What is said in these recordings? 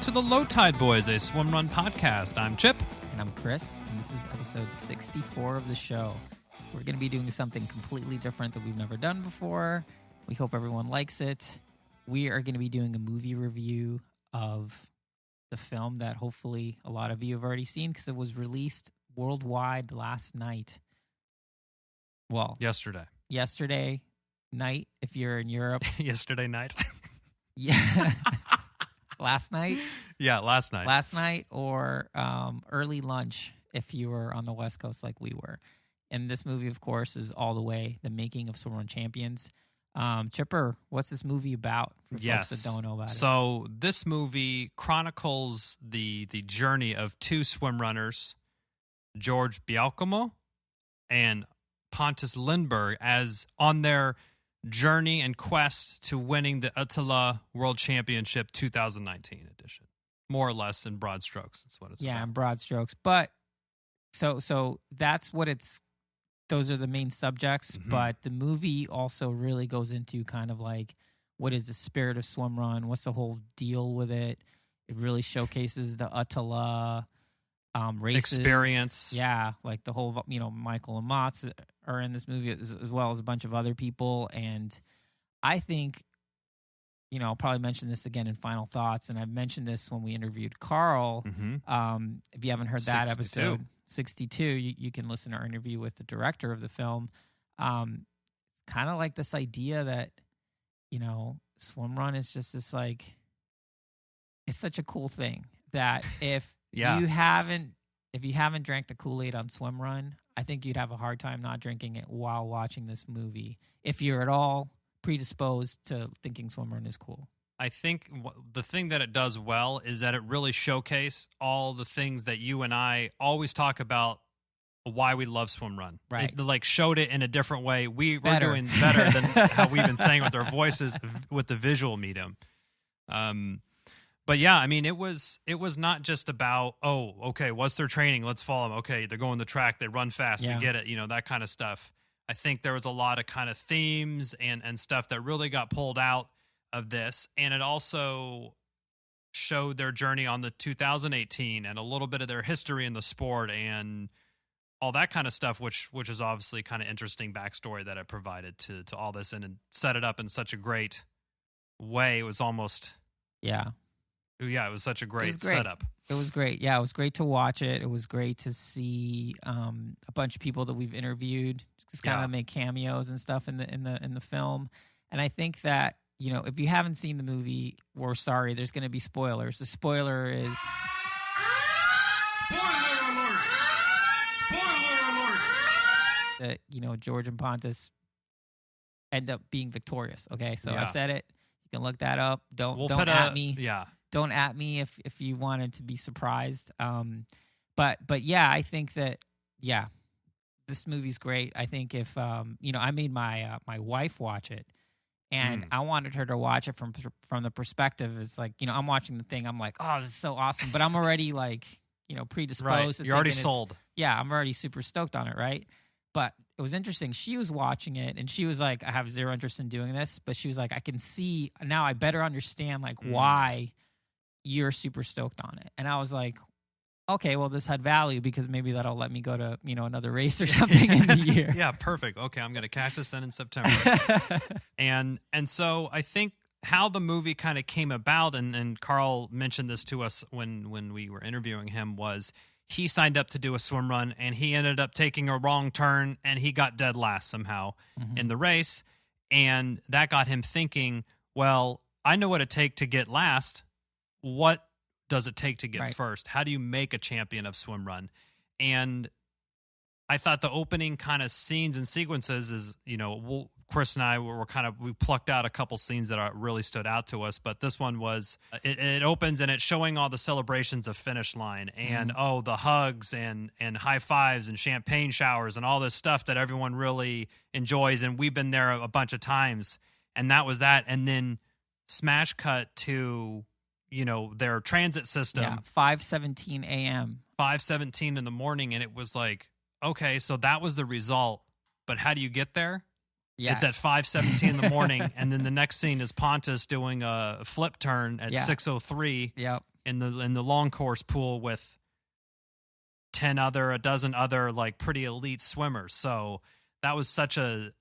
to the Low Tide Boyz, a Swimrun Podcast. I'm Chip. And I'm Chris, and this is episode 64 of the show. We're going to be doing something completely different that we've never done before. We hope everyone likes it. We are going to be doing a movie review of the film that hopefully a lot of you have already seen because it was released worldwide last night. Well, yesterday night if you're in Europe. Yesterday night? Yeah. Last night? Yeah, last night. Last night or early lunch if you were on the West Coast like we were. And this movie, of course, is all the way the Making of Swimrun Champions. Chipper, what's this movie about for folks that don't know about it? So this movie chronicles the journey of two swim runners, George Bjälkemo and Pontus Lindberg, as on their journey and quest to winning the ÖTILLÖ World Championship 2019 edition. More or less in broad strokes. That's what it's about. Yeah, in broad strokes. But so that's what it's, those are the main subjects. Mm-hmm. But the movie also really goes into kind of like, what is the spirit of swimrun? What's the whole deal with it? It really showcases the ÖTILLÖ races. Experience. Yeah, like the whole, Michael and Mats are in this movie as well as a bunch of other people. And I think, I'll probably mention this again in Final Thoughts, and I've mentioned this when we interviewed Carl. Mm-hmm. If you haven't heard that episode, 62, you can listen to our interview with the director of the film. Kind of like this idea that, swimrun is just this like, it's such a cool thing that if you haven't drank the Kool-Aid on swimrun, I think you'd have a hard time not drinking it while watching this movie if you're at all predisposed to thinking swimrun is cool. I think the thing that it does well is that it really showcases all the things that you and I always talk about, why we love swimrun. Right. It showed it in a different way. We're doing better than how we've been saying with our voices with the visual medium. But yeah, I mean, it was not just about, what's their training? Let's follow them. Okay, they're going the track. They run fast. We get it. That kind of stuff. I think there was a lot of kind of themes and stuff that really got pulled out of this. And it also showed their journey on the 2018 and a little bit of their history in the sport and all that kind of stuff, which is obviously kind of interesting backstory that it provided to all this and set it up in such a great way. It was almost... Yeah, it was such a great setup. It was great. Yeah, it was great to watch it. It was great to see a bunch of people that we've interviewed just kind of make cameos and stuff in the film. And I think that, if you haven't seen the movie, we're sorry, there's going to be spoilers. The spoiler is... Spoiler alert! Spoiler alert! That, George and Pontus end up being victorious. Okay, so I've said it. You can look that up. Don't at me. Yeah. Don't at me if you wanted to be surprised. But yeah, I think that this movie's great. I think if I made my wife watch it, and I wanted her to watch it from the perspective is like, I'm watching the thing, I'm like, oh, this is so awesome, but I'm already like, predisposed. Right. You're already sold. Yeah, I'm already super stoked on it, right? But it was interesting. She was watching it, and she was like, I have zero interest in doing this. But she was like, I can see now. I better understand why you're super stoked on it. And I was like, okay, well, this had value because maybe that'll let me go to another race or something in the year. Yeah, perfect. Okay, I'm going to catch this in September. and so I think how the movie kind of came about, and Carl mentioned this to us when we were interviewing him, was he signed up to do a swim run, and he ended up taking a wrong turn, and he got dead last somehow in the race. And that got him thinking, well, I know what it takes to get last. What does it take to get first? How do you make a champion of swimrun? And I thought the opening kind of scenes and sequences is, Chris and I we plucked out a couple scenes that really stood out to us, but this one was, it opens and it's showing all the celebrations of finish line and, the hugs and high fives and champagne showers and all this stuff that everyone really enjoys. And we've been there a bunch of times, and that was that. And then smash cut to, their transit system. Yeah, 5:17 a.m. 5:17 in the morning, and it was like, okay, so that was the result, but how do you get there? Yeah. It's at 5:17 in the morning, and then the next scene is Pontus doing a flip turn at 6:03 in the long course pool with a dozen other like pretty elite swimmers. So that was such a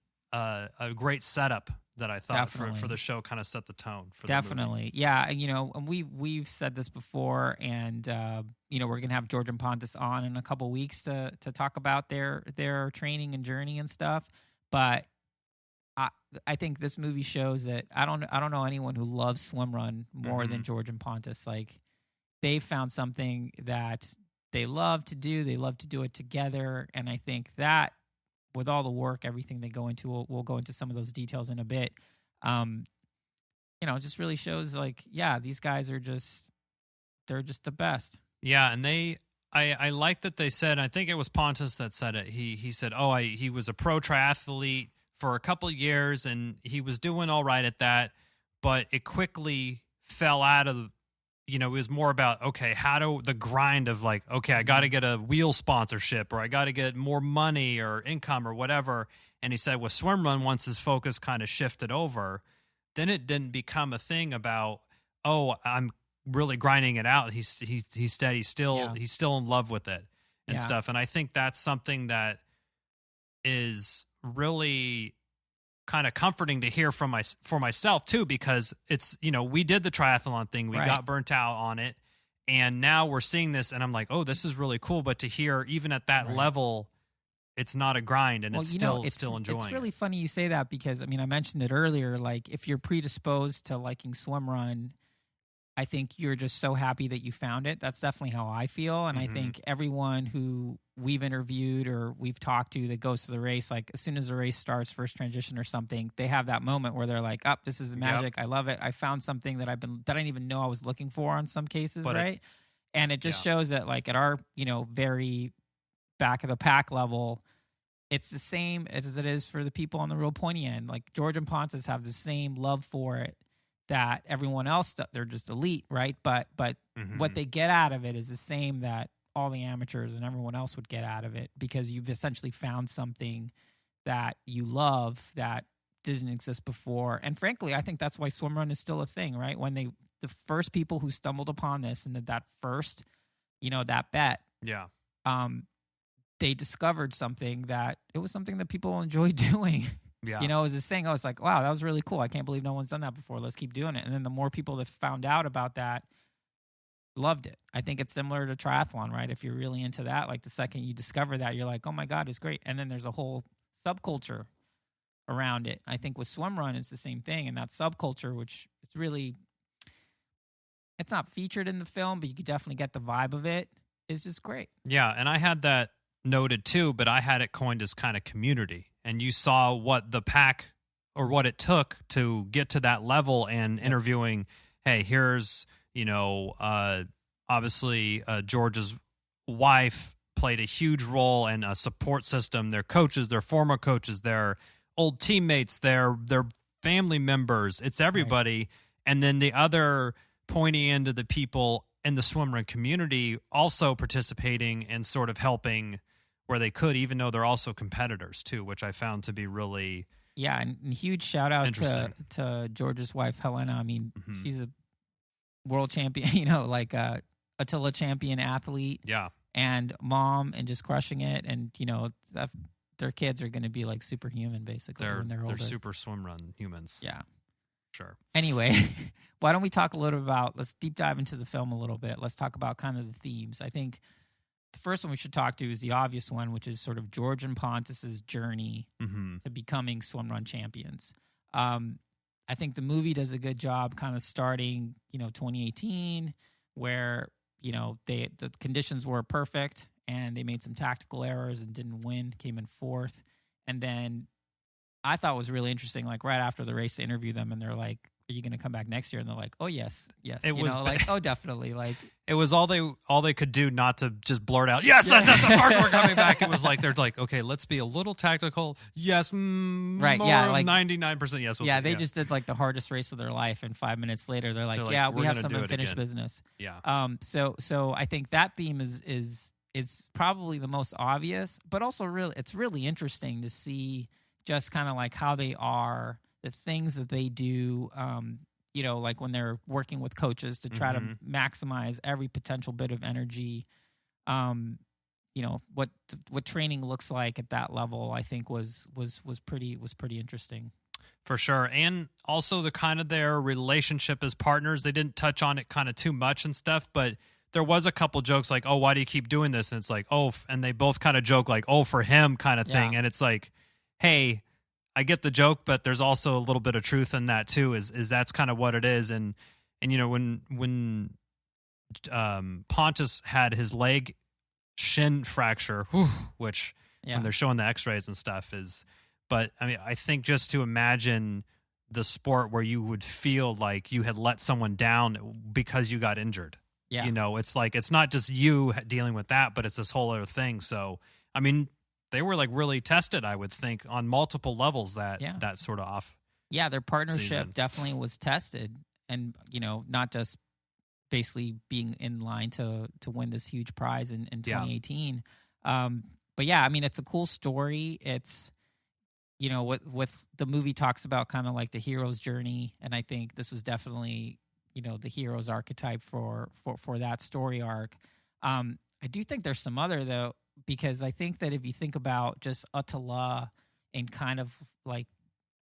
great setup that I thought for the show, kind of set the tone for the movie. Yeah, you know, and we've said this before, and you know, we're gonna have George and Pontus on in a couple weeks to talk about their training and journey and stuff. But I think this movie shows that I don't know anyone who loves swimrun more than George and Pontus. Like, they found something that they love to do. They love to do it together, and I think that, with all the work, everything they go into, we'll go into some of those details in a bit. You know, it just really shows, like, yeah, these guys are they're just the best. Yeah, and I like that they said, I think it was Pontus that said it. He said, he was a pro triathlete for a couple of years, and he was doing all right at that, but it quickly fell out of, you know, it was more about, okay, the grind of like, okay, I got to get a wheel sponsorship, or I got to get more money or income or whatever. And he said with swimrun, once his focus kind of shifted over, then it didn't become a thing about, I'm really grinding it out. He's steady, he's still in love with it and stuff. And I think that's something that is really kind of comforting to hear for myself too, because it's, you know, we did the triathlon thing, we got burnt out on it, and now we're seeing this, and I'm like, oh, this is really cool. But to hear even at that level, it's not a grind, and it's still enjoying. It's really funny you say that, because I mean, I mentioned it earlier. Like, if you're predisposed to liking swimrun, I think you're just so happy that you found it. That's definitely how I feel. And I think everyone who we've interviewed or we've talked to that goes to the race, like, as soon as the race starts, first transition or something, they have that moment where they're like, this is magic. I love it. I found something that I didn't even know I was looking for on some cases, right? And it just shows that, like, at our, you know, very back of the pack level, it's the same as it is for the people on the real pointy end. Like, George and Pontus have the same love for it that everyone else, they're just elite, right? But what they get out of it is the same that all the amateurs and everyone else would get out of it, because you've essentially found something that you love that didn't exist before. And frankly, I think that's why swimrun is still a thing, right? When the first people who stumbled upon this and did that first, you know, that bet, they discovered something that people enjoy doing. Yeah. You know, it was this thing, it's like, wow, that was really cool. I can't believe no one's done that before. Let's keep doing it. And then the more people that found out about that loved it. I think it's similar to triathlon, right? If you're really into that, like, the second you discover that, you're like, oh my God, it's great. And then there's a whole subculture around it. I think with swimrun, it's the same thing. And that subculture, which it's really, it's not featured in the film, but you could definitely get the vibe of it, is just great. Yeah, and I had that noted too, but I had it coined as kind of community. And you saw what the pack, or what it took to get to that level, and interviewing, hey, here's, you know, obviously George's wife played a huge role, and a support system, their coaches, their former coaches, their old teammates, their family members, it's everybody. Right. And then the other pointy end of the people in the swimrun community also participating and sort of helping where they could, even though they're also competitors too, which I found to be really and huge shout out to George's wife, Helena. I mean, she's a world champion, you know, like Attila champion athlete, and mom, and just crushing it. And, you know, their kids are going to be like superhuman, basically, when they're older. They're super swimrun humans. Yeah. Sure. Anyway, why don't we talk a little about, let's deep dive into the film a little bit. Let's talk about kind of the themes. I think the first one we should talk to is the obvious one, which is sort of George and Pontus's journey to becoming swimrun champions. I think the movie does a good job kind of starting, you know, 2018, where, you know, the conditions were perfect and they made some tactical errors and didn't win, came in fourth. And then I thought was really interesting, like, right after the race, they interview them and they're like, are you going to come back next year? And they're like, oh, yes. It was like, oh, definitely. Like, it was all they could do not to just blurt out, yes, that's of course we're coming back. It was like, they're like, okay, let's be a little tactical. Yes. Right. Yeah. Like 99% yes. They just did like the hardest race of their life. And 5 minutes later, they're like, yeah, we have some unfinished business. Yeah. So I think that theme is probably the most obvious, but also it's really interesting to see just kind of like how they are, the things that they do, like when they're working with coaches to try to maximize every potential bit of energy. What training looks like at that level, I think was pretty interesting. For sure. And also the kind of their relationship as partners. They didn't touch on it kind of too much and stuff, but there was a couple jokes like, oh, why do you keep doing this? And it's like, oh, and they both kind of joke like, oh, for him kind of thing. Yeah. And it's like, hey, I get the joke, but there's also a little bit of truth in that too, is that's kind of what it is. And when Pontus had his leg shin fracture, which when they're showing the x-rays and stuff but I mean, I think just to imagine the sport where you would feel like you had let someone down because you got injured. Yeah. It's like, it's not just you dealing with that, but it's this whole other thing. So, I mean, they were like really tested, I would think, on multiple levels that sort of off. Yeah, their partnership season. Definitely was tested, and not just basically being in line to win this huge prize in 2018. But yeah, I mean, it's a cool story. It's with the movie talks about kind of like the hero's journey, and I think this was definitely the hero's archetype for that story arc. I do think there's some other though, because I think that if you think about just Attila and kind of like,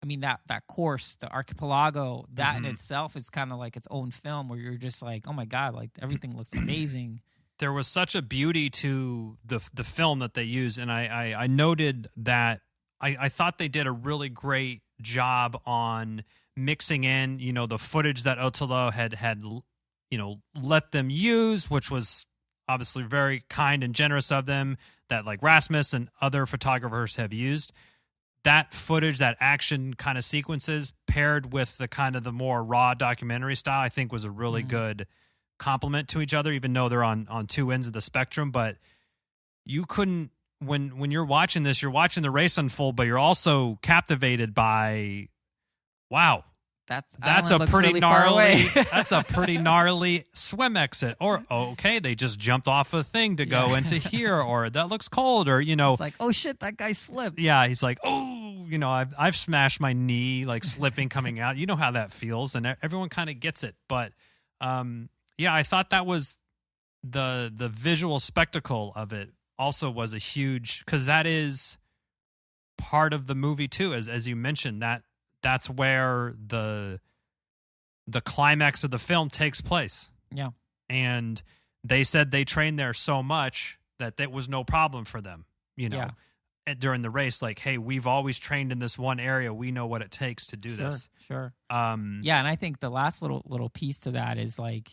I mean, that course, the archipelago, that in itself is kind of like its own film where you're just like, oh my God, like everything looks amazing. There was such a beauty to the film that they used, and I noted that I thought they did a really great job on mixing in, the footage that Attila had let them use, which was obviously very kind and generous of them, that like Rasmus and other photographers have used. That footage, that action kind of sequences paired with the kind of the more raw documentary style, I think was a really good complement to each other, even though they're on two ends of the spectrum. But you couldn't, when you're watching this, you're watching the race unfold, but you're also captivated by, wow, that's a pretty really gnarly that's a pretty gnarly swim exit, or okay, they just jumped off a thing to go into here, or that looks cold, or it's like, oh shit, that guy slipped. Yeah, he's like, oh, I've smashed my knee, like slipping coming out. You know how that feels, and everyone kind of gets it. But I thought that was the visual spectacle of it also was a huge, because that is part of the movie too, as you mentioned, that's where the climax of the film takes place. Yeah. And they said they trained there so much that it was no problem for them, during the race. Like, hey, we've always trained in this one area. We know what it takes to do this. Sure. And I think the last little piece to that is like,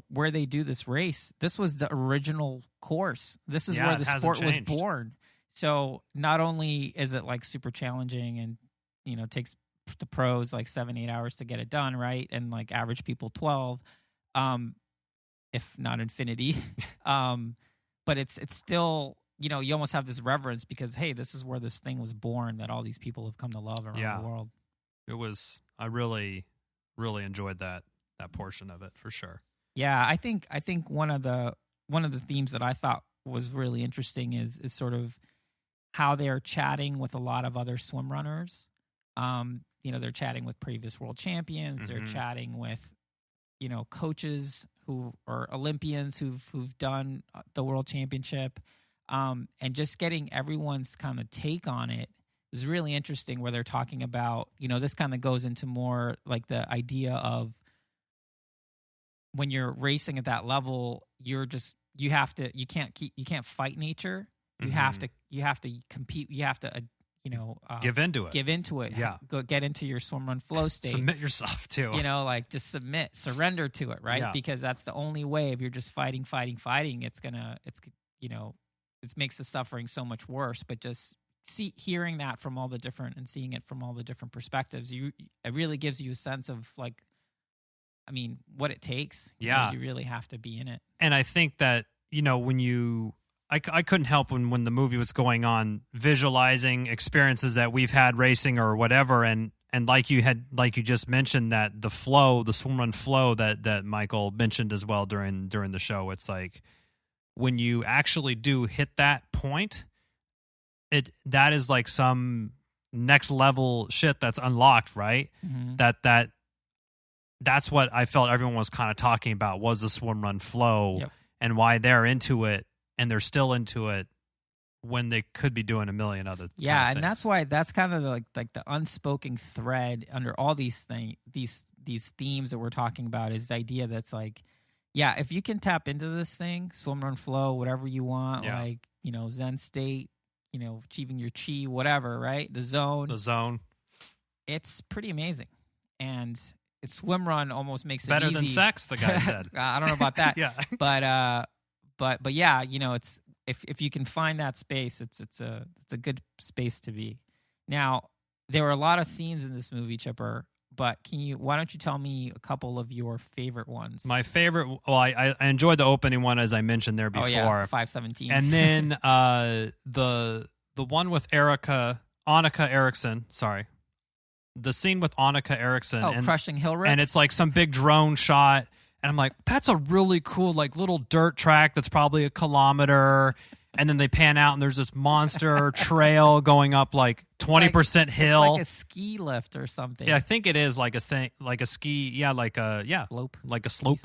where they do this race, this was the original course. This is where the sport was born. So not only is it like super challenging and, takes the pros like 7-8 hours to get it done, right? And like average people 12, if not infinity. But it's still, you almost have this reverence because, hey, this is where this thing was born that all these people have come to love around the world. I really, really enjoyed that portion of it for sure. Yeah, I think one of the themes that I thought was really interesting is sort of how they're chatting with a lot of other swim runners. They're chatting with previous world champions. They're chatting with, coaches who are Olympians who've done the world championship, and just getting everyone's kind of take on it is really interesting. Where they're talking about, this kind of goes into more like the idea of when you're racing at that level, you can't fight nature. You have to compete. You have to give into it. Yeah. Go get into your swim run flow state. Submit yourself to. Like just surrender to it, right? Yeah. Because that's the only way. If you're just fighting, it makes the suffering so much worse. But just hearing that from all the different and seeing it from all the different perspectives, it really gives you a sense of like, I mean, what it takes. You really have to be in it. And I think that, when I couldn't help when the movie was going on, visualizing experiences that we've had racing or whatever. And like you just mentioned, that the swim run flow that Michael mentioned as well during the show, it's like when you actually do hit that point, that is like some next level shit that's unlocked, right? That that's what I felt everyone was kind of talking about, was the swim run flow. Yep. And why they're into it, and they're still into it when they could be doing a million other and that's why that's kind of like the unspoken thread under all these themes that we're talking about, is the idea that's like, if you can tap into this thing, swim run flow, whatever you want, like, Zen state, achieving your chi, whatever, right? The zone. It's pretty amazing. And swim run almost makes it better easy. than sex, the guy said. I don't know about that. Yeah. But yeah, it's if you can find that space, it's a good space to be. Now, there were a lot of scenes in this movie, Chipper, but why don't you tell me a couple of your favorite ones? My favorite, I enjoyed the opening one, as I mentioned there before. Oh yeah, 517. And then the one with Annika Eriksson, sorry. The scene with Annika Eriksson. And crushing hill rips? And it's like some big drone shot. And I'm like, that's a really cool, like, little dirt track that's probably a kilometer. And then they pan out and there's this monster trail going up like 20% hill. It's like a ski lift or something. Yeah, I think it is like a thing, like a ski. Yeah, slope. Like a slope.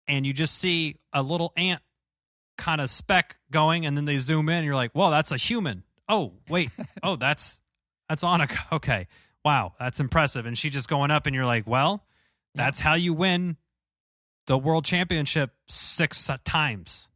And you just see a little ant kind of speck going, and then they zoom in and you're like, whoa, that's a human. Oh, wait. Oh, that's Annika. Okay. Wow, that's impressive. And she's just going up, and you're like, well, that's how you win the world championship 6 times.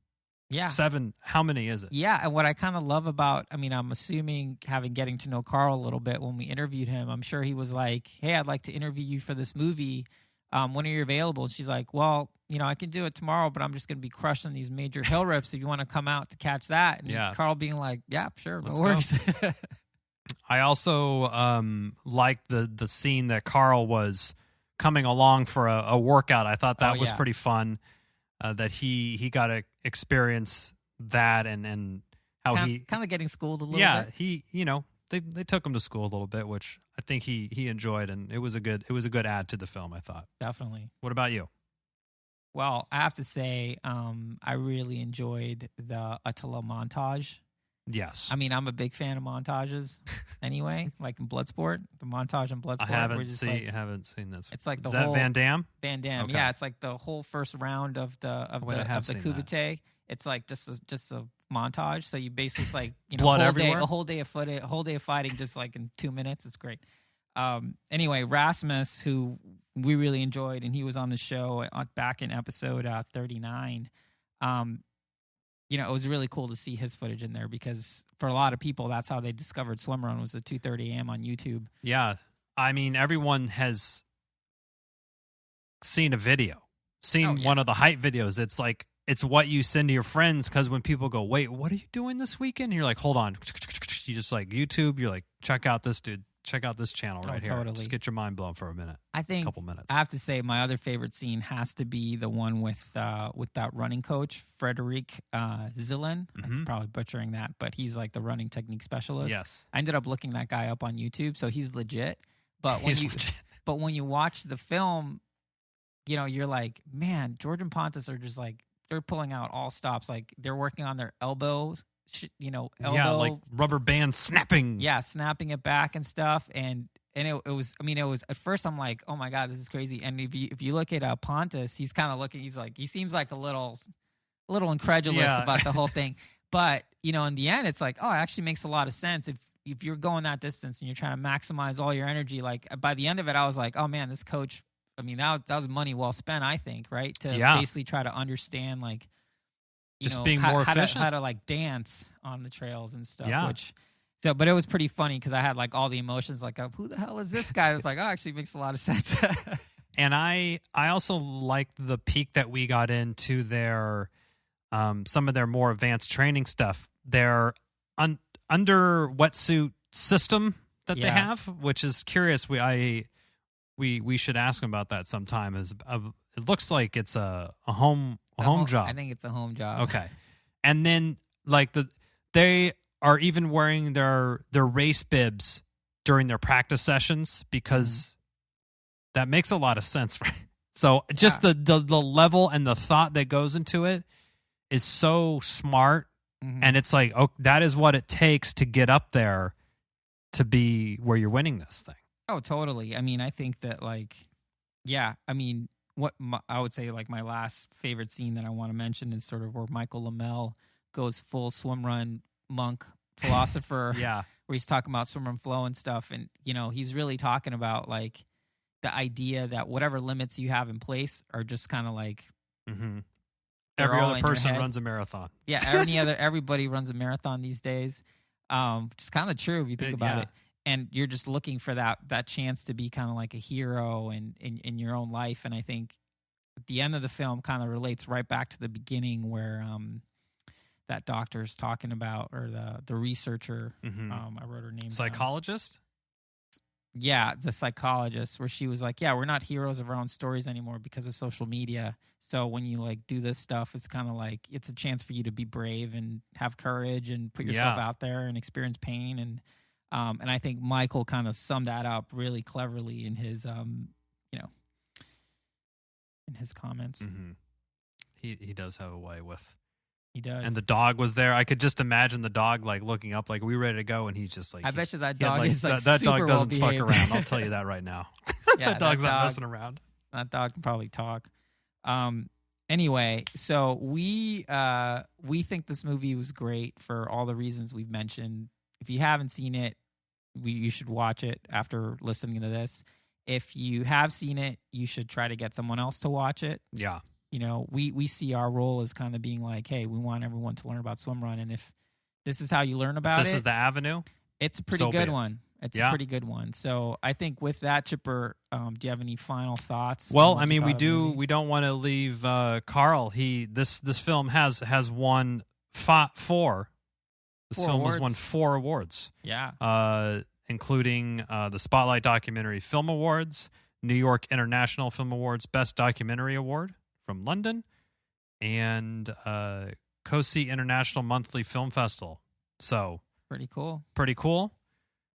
Yeah. 7. How many is it? Yeah. And what I kind of love about, I'm assuming, getting to know Carl a little bit when we interviewed him, I'm sure he was like, hey, I'd like to interview you for this movie. When are you available? And she's like, well, I can do it tomorrow, but I'm just going to be crushing these major hill rips if you want to come out to catch that. And Carl being like, yeah, sure. No worries. I also liked the scene that Carl was coming along for a workout. I thought that was pretty fun, that he got to experience that and how kind of getting schooled a little bit. Yeah, he they took him to school a little bit, which I think he enjoyed, and it was a good add to the film, I thought. Definitely. What about you? Well, I have to say, I really enjoyed the Attila montage. Yes. I'm a big fan of montages anyway, like in Bloodsport, the montage in Bloodsport. I haven't seen this. It's like Is that Van Damme? Van Damme. Okay. Yeah, it's like the whole first round of the Kumite. It's like just a montage. So you basically, it's like, blood everywhere. A whole day of fighting just like in 2 minutes. It's great. Anyway, Rasmus, who we really enjoyed, and he was on the show back in episode 39. It was really cool to see his footage in there, because for a lot of people, that's how they discovered Swimrun, was at 2:30 a.m. on YouTube. Yeah. Everyone has seen a video, one of the hype videos. It's like, it's what you send to your friends, because when people go, wait, what are you doing this weekend? And you're like, hold on. You just like YouTube, you're like, check out this dude. Check out this channel right here. Totally. Just get your mind blown for a minute. I think a couple minutes. I have to say my other favorite scene has to be the one with that running coach, Frederick Zillen. I'm probably butchering that, but he's like the running technique specialist. Yes. I ended up looking that guy up on YouTube, so he's legit. But when you watch the film, you're like, man, George and Pontus are just like, they're pulling out all stops. Like, they're working on their elbows. Elbow. Yeah, like rubber band snapping. Yeah, snapping it back and stuff. And it was at first I'm like, oh my God, this is crazy. And if you look at Pontus, he's kind of looking, he seems like a little incredulous about the whole thing. But, in the end, it's like, oh, it actually makes a lot of sense. If you're going that distance and you're trying to maximize all your energy, like by the end of it, I was like, oh man, this coach, that was money well spent, I think, right? To basically try to understand, like, being more efficient, how to like dance on the trails and stuff. Yeah. But it was pretty funny, because I had like all the emotions, like, who the hell is this guy? It was like, oh, actually makes a lot of sense. And I also liked the peak that we got into their some of their more advanced training stuff. Their under wetsuit system that they have, which is curious. We should ask them about that sometime. It looks like it's a home job. I think it's a home job. Okay. And then like they are even wearing their race bibs during their practice sessions, because that makes a lot of sense, right? So just the level and the thought that goes into it is so smart. And it's like, oh, that is what it takes to get up there to be where you're winning this thing. Oh, totally. I think that, like, Yeah, I mean, I would say like my last favorite scene that I want to mention is sort of where Michael Lamel goes full swim run monk philosopher. Yeah. Where he's talking about swim run flow and stuff, and he's really talking about like the idea that whatever limits you have in place are just kind of like every other person runs a marathon. Yeah, everybody runs a marathon these days. It's kind of true if you think about it. And you're just looking for that chance to be kind of like a hero in your own life. And I think the end of the film kind of relates right back to the beginning where that doctor's talking about, or the researcher. I wrote her name. Psychologist? Down. Yeah, the psychologist, where she was like, yeah, we're not heroes of our own stories anymore because of social media. So when you like do this stuff, it's kind of like it's a chance for you to be brave and have courage and put yourself out there and experience pain. And I think Michael kind of summed that up really cleverly in his in his comments. He does have a way with. He does. And the dog was there. I could just imagine the dog like looking up, like, "We ready to go?" And he's just like, I bet you that dog is like that super dog doesn't fuck well-behaved. around. I'll tell you that right now. Yeah, that dog's not messing around. That dog can probably talk. Anyway, so we think this movie was great for all the reasons we've mentioned. If you haven't seen it, you should watch it after listening to this. If you have seen it, you should try to get someone else to watch it. Yeah. We see our role as kind of being like, hey, we want everyone to learn about swimrun, and if this is how you learn about this is the avenue, it's a pretty good one. It's a pretty good one. So I think with that, Chipper, do you have any final thoughts? Well, I mean, we don't want to leave Carl. This film has won four. This film has won 4 awards. Yeah. Including the Spotlight Documentary Film Awards, New York International Film Awards Best Documentary Award from London, and COSI International Monthly Film Festival. So pretty cool.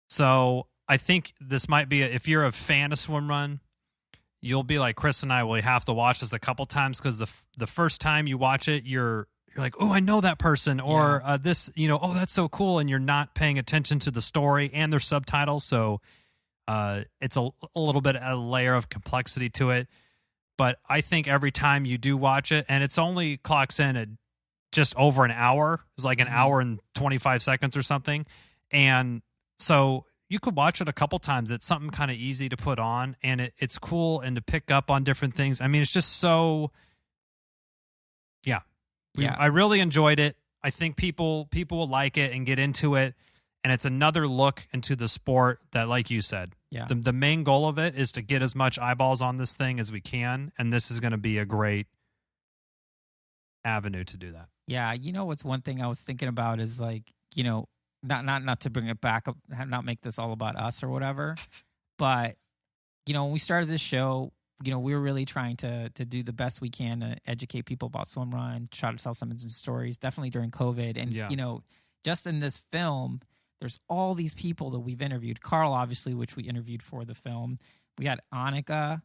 So I think this might be if you're a fan of swimrun, you'll be like Chris and I. Will have to watch this a couple times because the first time you watch it, you're like, oh, I know that person, or this, oh, that's so cool, and you're not paying attention to the story and their subtitles. So it's a little bit a layer of complexity to it. But I think every time you do watch it, and it's only clocks in at just over an hour, it's like an hour and 25 seconds or something. And so you could watch it a couple times. It's something kind of easy to put on, and it's cool and to pick up on different things. I mean, it's just so, I really enjoyed it. I think people will like it and get into it. And it's another look into the sport that, like you said, the main goal of it is to get as much eyeballs on this thing as we can. And this is going to be a great avenue to do that. Yeah. What's one thing I was thinking about is like, not to bring it back up, not make this all about us or whatever. But, when we started this show, we were really trying to do the best we can to educate people about swimrun, try to tell some of the stories, definitely during COVID. And, just in this film, there's all these people that we've interviewed. Carl, obviously, which we interviewed for the film. We had Annika,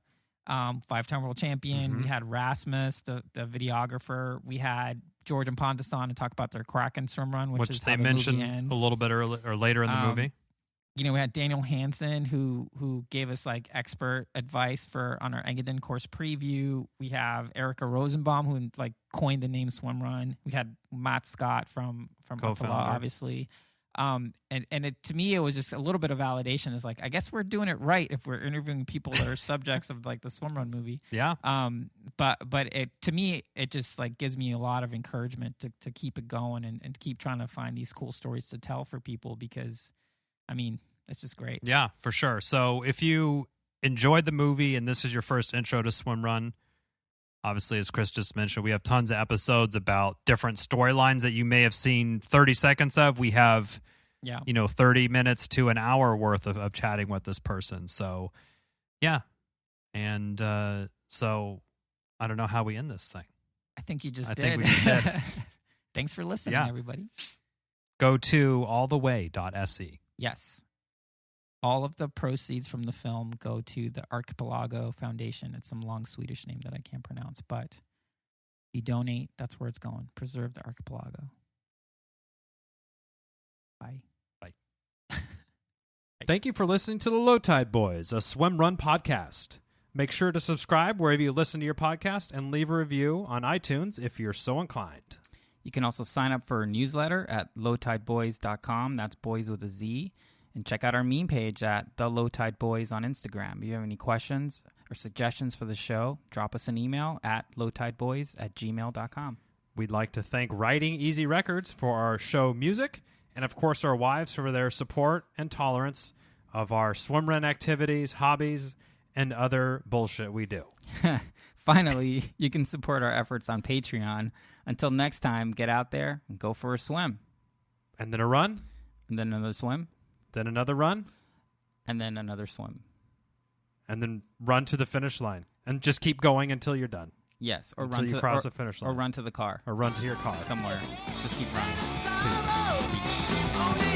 5-time world champion. We had Rasmus, the videographer. We had George and Pontus on to talk about their Kraken swimrun, which is they how the mentioned movie ends. a little bit early, or later in the movie. We had Daniel Hansen who gave us like expert advice on our Engadin course preview. We have Erica Rosenbaum who like coined the name swimrun. We had Matt Scott from Attila, obviously. And to me, it was just a little bit of validation. It's like, I guess we're doing it right if we're interviewing people that are subjects of like the swimrun movie. Yeah. But to me, it just like gives me a lot of encouragement to keep it going and keep trying to find these cool stories to tell for people because, I mean, it's just great. Yeah, for sure. So if you enjoyed the movie and this is your first intro to swimrun, obviously, as Chris just mentioned, we have tons of episodes about different storylines that you may have seen 30 seconds of. We have, 30 minutes to an hour worth of chatting with this person. So, yeah. And so I don't know how we end this thing. I think you just did. I think we just did. Thanks for listening, everybody. Go to alltheway.se. Yes. All of the proceeds from the film go to the Archipelago Foundation. It's some long Swedish name that I can't pronounce, but if you donate, that's where it's going. Preserve the Archipelago. Bye. Thank you for listening to the Low Tide Boyz, a swimrun podcast. Make sure to subscribe wherever you listen to your podcast and leave a review on iTunes if you're so inclined. You can also sign up for a newsletter at lowtideboys.com. That's boys with a Z. And check out our meme page at The Low Tide Boyz on Instagram. If you have any questions or suggestions for the show, drop us an email at lowtideboys@gmail.com. We'd like to thank Writing Easy Records for our show music, and of course our wives for their support and tolerance of our swimrun activities, hobbies, and other bullshit we do. Finally, you can support our efforts on Patreon. Until next time, get out there and go for a swim. And then a run. And then another swim. Then another run. And then another swim. And then run to the finish line. And just keep going until you're done. Yes. Or until run you to cross the finish line. Or run to the car. Or run to your car. Somewhere. Just keep running. Peace.